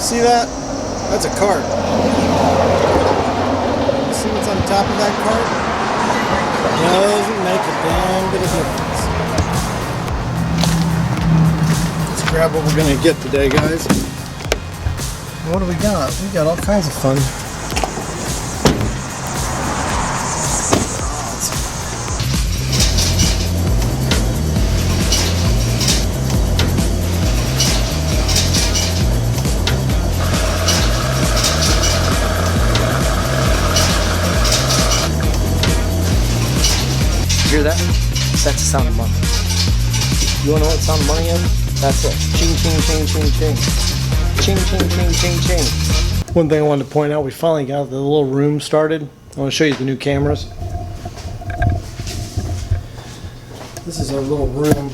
See that? That's a cart. See what's on top of that cart? Doesn't make a damn bit of difference. Let's grab what we're gonna get today, guys. What do we got? We got all kinds of fun. Hear that? That's the sound of money. You wanna know what the sound of money is? That's it. Ching, ching, ching, ching, ching. Ching, ching, ching, ching, ching. One thing I wanted to point out, we finally got the little room started. I want to show you the new cameras. This is our little room.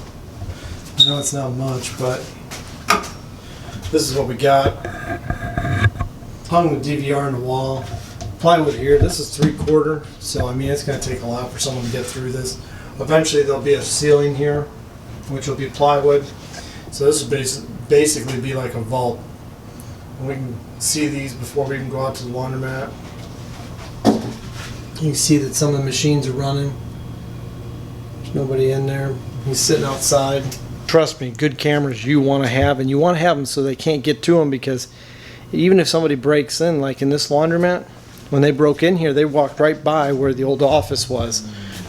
I know it's not much, but this is what we got. Hung the DVR on the wall. Plywood here. This is 3/4, so I mean it's going to take a lot for someone to get through this. Eventually there'll be a ceiling here, which will be plywood. So this will basically be like a vault. And we can see these before we can go out to the laundromat. You can see that some of the machines are running. There's nobody in there. He's sitting outside. Trust me, good cameras you want to have, and you want to have them so they can't get to them, because even if somebody breaks in, like in this laundromat, when they broke in here, they walked right by where the old office was,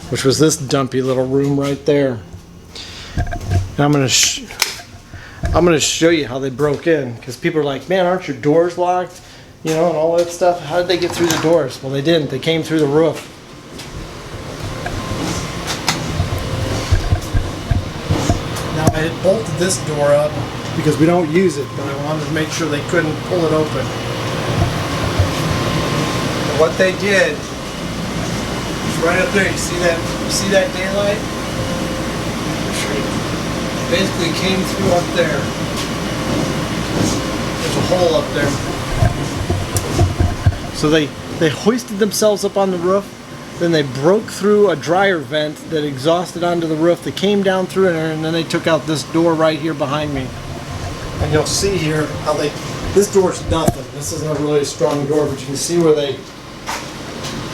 which was this dumpy little room right there. And I'm gonna show you how they broke in, because people are like, man, aren't your doors locked? You know, and all that stuff. How did they get through the doors? Well, they didn't. They came through the roof. Now I had bolted this door up because we don't use it, but I wanted to make sure they couldn't pull it open. And what they did, right up there, you see that daylight? Basically came through up there. There's a hole up there. So they hoisted themselves up on the roof, then they broke through a dryer vent that exhausted onto the roof. They came down through there, and then they took out this door right here behind me. And you'll see here how this door's nothing. This isn't a really strong door, but you can see where they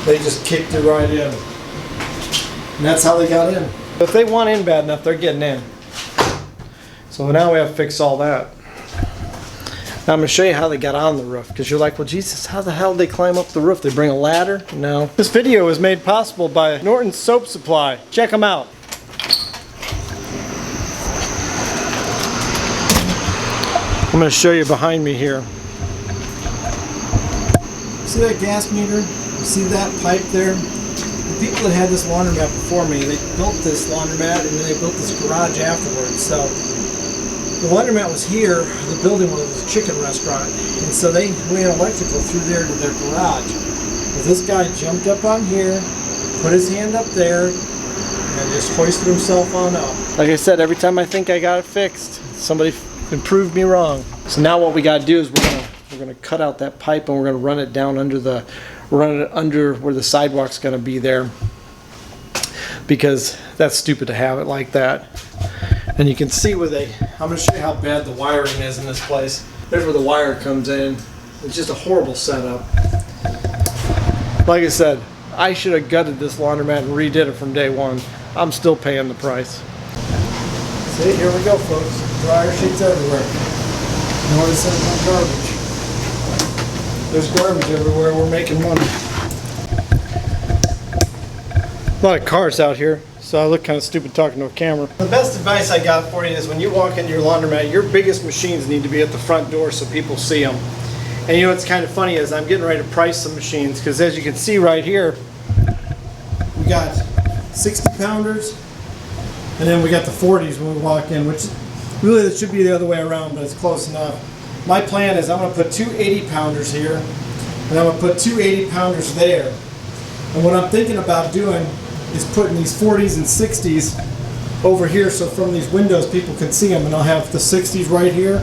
just kicked it right in. And that's how they got in. If they want in bad enough, they're getting in. So now we have to fix all that. Now I'm going to show you how they got on the roof, because you're like, well, Jesus, how the hell did they climb up the roof? They bring a ladder? No. This video was made possible by Norton's Soap Supply. Check them out. I'm going to show you behind me here. See that gas meter? You see that pipe there? The people that had this laundromat before me, they built this laundromat and then they built this garage afterwards. So the laundromat was here, the building was a chicken restaurant, and so we had electrical through there to their garage. But this guy jumped up on here, put his hand up there, and just hoisted himself on up. Like I said, every time I think I got it fixed, somebody can prove me wrong. So now what we got to do is we're gonna cut out that pipe and we're gonna run it down under where the sidewalk's gonna be there, because that's stupid to have it like that. And you can see where I'm going to show you how bad the wiring is in this place. There's where the wire comes in. It's just a horrible setup. Like I said, I should have gutted this laundromat and redid it from day one. I'm still paying the price. See, here we go, folks. Dryer sheets everywhere. Notice there's no garbage. There's garbage everywhere. We're making money. A lot of cars out here, so I look kind of stupid talking to a camera. The best advice I got for you is when you walk into your laundromat, your biggest machines need to be at the front door so people see them. And you know what's kind of funny is I'm getting ready to price some machines, because as you can see right here, we got 60 pounders, and then we got the 40s when we walk in, which really it should be the other way around, but it's close enough. My plan is I'm going to put two 80 pounders here, and I'm going to put two 80 pounders there. And what I'm thinking about doing is putting these 40s and 60s over here, so from these windows people can see them, and I'll have the 60s right here,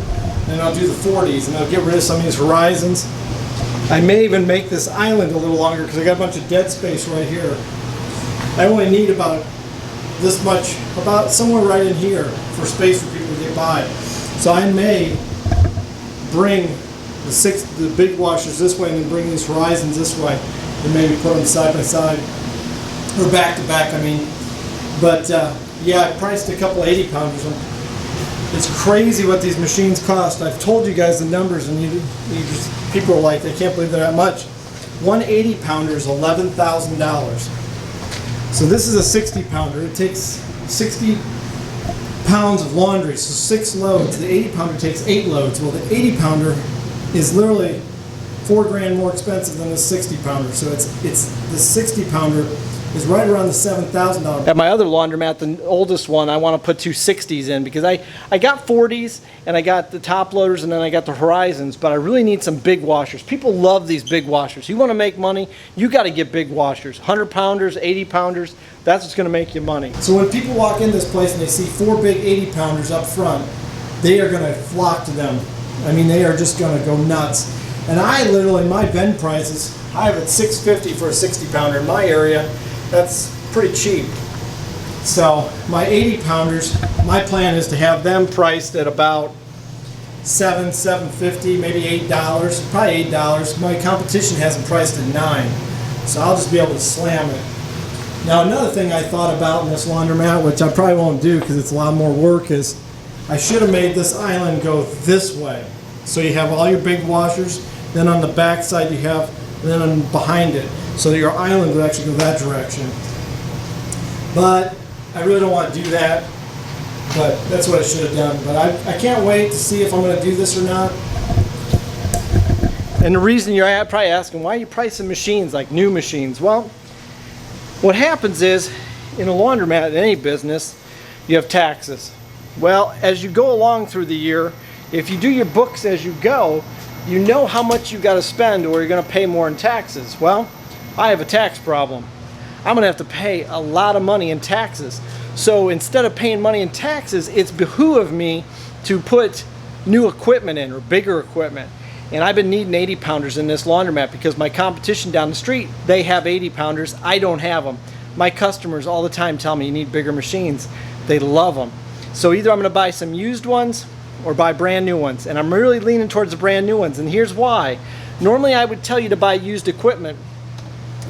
and I'll do the 40s, and I'll get rid of some of these horizons. I may even make this island a little longer because I got a bunch of dead space right here. I only need about this much, about somewhere right in here for space for people to get by. So I may bring the big washers this way and then bring these Horizons this way and maybe put them side by side or back to back, I mean. But yeah, I priced a couple 80 pounders. It's crazy what these machines cost. I've told you guys the numbers, and you just, people are like, they can't believe they're that much. One 80 pounder is $11,000. So this is a 60 pounder. It takes 60 pounds of laundry, so 6 loads. The 80 pounder takes 8 loads. Well, the 80 pounder is literally $4 grand more expensive than the 60 pounder. So it's the 60 pounder is right around the $7,000. At my other laundromat, the oldest one, I want to put two 60s in because I got 40s and I got the top loaders and then I got the Horizons, but I really need some big washers. People love these big washers. You want to make money, you got to get big washers. 100 pounders, 80 pounders, that's what's going to make you money. So when people walk in this place and they see 4 big 80 pounders up front, they are going to flock to them. I mean, they are just going to go nuts. And I literally, my bend prices, I have it $6.50 for a 60 pounder in my area. That's pretty cheap. So my 80 pounders, my plan is to have them priced at about $7.50, maybe $8, probably $8. My competition has them priced at $9, so I'll just be able to slam it. Now another thing I thought about in this laundromat, which I probably won't do because it's a lot more work, is I should have made this island go this way. So you have all your big washers, then on the back side you have, and then on behind it. So that your island would actually go that direction. But I really don't want to do that. But that's what I should have done. But I can't wait to see if I'm going to do this or not. And the reason you're probably asking, why are you pricing machines like new machines? Well, what happens is, in a laundromat, in any business, you have taxes. Well, as you go along through the year, if you do your books as you go, you know how much you got to spend or you're going to pay more in taxes. Well, I have a tax problem. I'm going to have to pay a lot of money in taxes. So instead of paying money in taxes, it's behoove me to put new equipment in or bigger equipment. And I've been needing 80 pounders in this laundromat because my competition down the street, they have 80 pounders. I don't have them. My customers all the time tell me you need bigger machines. They love them. So either I'm going to buy some used ones or buy brand new ones. And I'm really leaning towards the brand new ones. And here's why. Normally I would tell you to buy used equipment,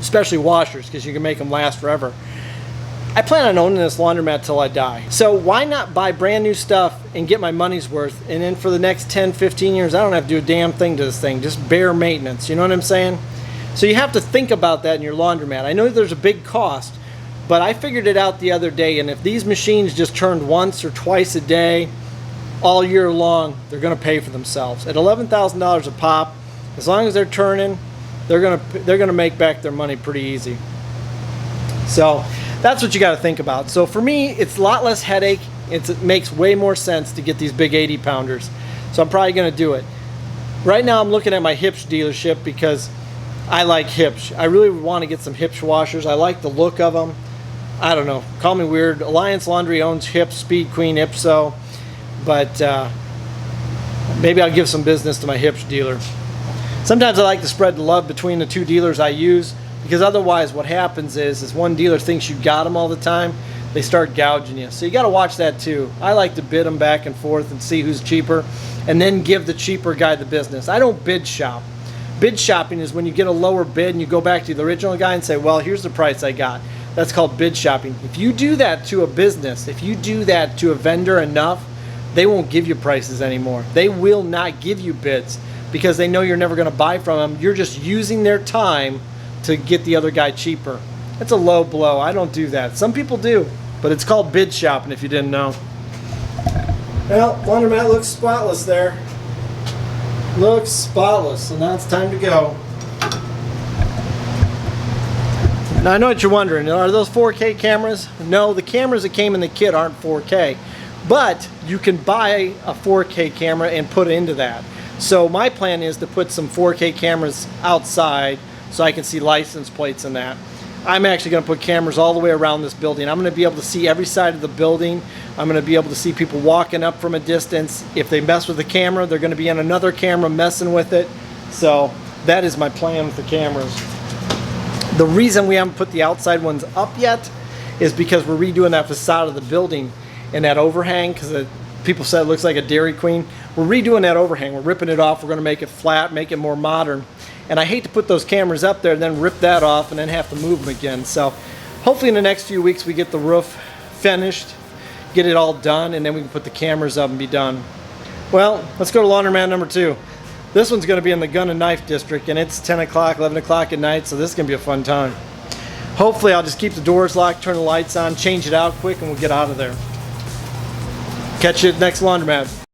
especially washers, because you can make them last forever. I plan on owning this laundromat till I die. So why not buy brand new stuff and get my money's worth, and then for the next 10, 15 years, I don't have to do a damn thing to this thing, just bare maintenance, you know what I'm saying? So you have to think about that in your laundromat. I know there's a big cost, but I figured it out the other day, and if these machines just turned once or twice a day, all year long, they're gonna pay for themselves. At $11,000 a pop, as long as they're turning, they're gonna make back their money pretty easy. So that's what you got to think about. So for me, it's a lot less headache. It makes way more sense to get these big 80 pounders. So I'm probably going to do it. Right now I'm looking at my Huebsch dealership because I like Huebsch. I really want to get some Huebsch washers. I like the look of them. I don't know, call me weird. Alliance Laundry owns Huebsch, Speed Queen, Ipso, but maybe I'll give some business to my Huebsch dealer. Sometimes I like to spread the love between the two dealers I use, because otherwise what happens is one dealer thinks you got them all the time, they start gouging you. So you got to watch that too. I like to bid them back and forth and see who's cheaper, and then give the cheaper guy the business. I don't bid shop. Bid shopping is when you get a lower bid and you go back to the original guy and say, well, here's the price I got. That's called bid shopping. If you do that to a business, if you do that to a vendor enough, they won't give you prices anymore. They will not give you bids because they know you're never going to buy from them. You're just using their time to get the other guy cheaper. It's a low blow. I don't do that. Some people do, but it's called bid shopping if you didn't know. Well, laundromat looks spotless there. Looks spotless, so now it's time to go. Now I know what you're wondering, are those 4K cameras? No, the cameras that came in the kit aren't 4K, but you can buy a 4K camera and put it into that. So my plan is to put some 4K cameras outside so I can see license plates and that. I'm actually going to put cameras all the way around this building. I'm going to be able to see every side of the building. I'm going to be able to see people walking up from a distance. If they mess with the camera, they're going to be on another camera messing with it. So that is my plan with the cameras. The reason we haven't put the outside ones up yet is because we're redoing that facade of the building and that overhang, because People said it looks like a Dairy Queen. We're redoing that overhang. We're ripping it off. We're going to make it flat, make it more modern. And I hate to put those cameras up there and then rip that off and then have to move them again. So hopefully in the next few weeks we get the roof finished, get it all done, and then we can put the cameras up and be done. Well, let's go to laundromat number 2. This one's going to be in the gun and knife district, and it's 10 o'clock, 11 o'clock at night, so this is going to be a fun time. Hopefully I'll just keep the doors locked, turn the lights on, change it out quick, and we'll get out of there. Catch you at the next laundromat.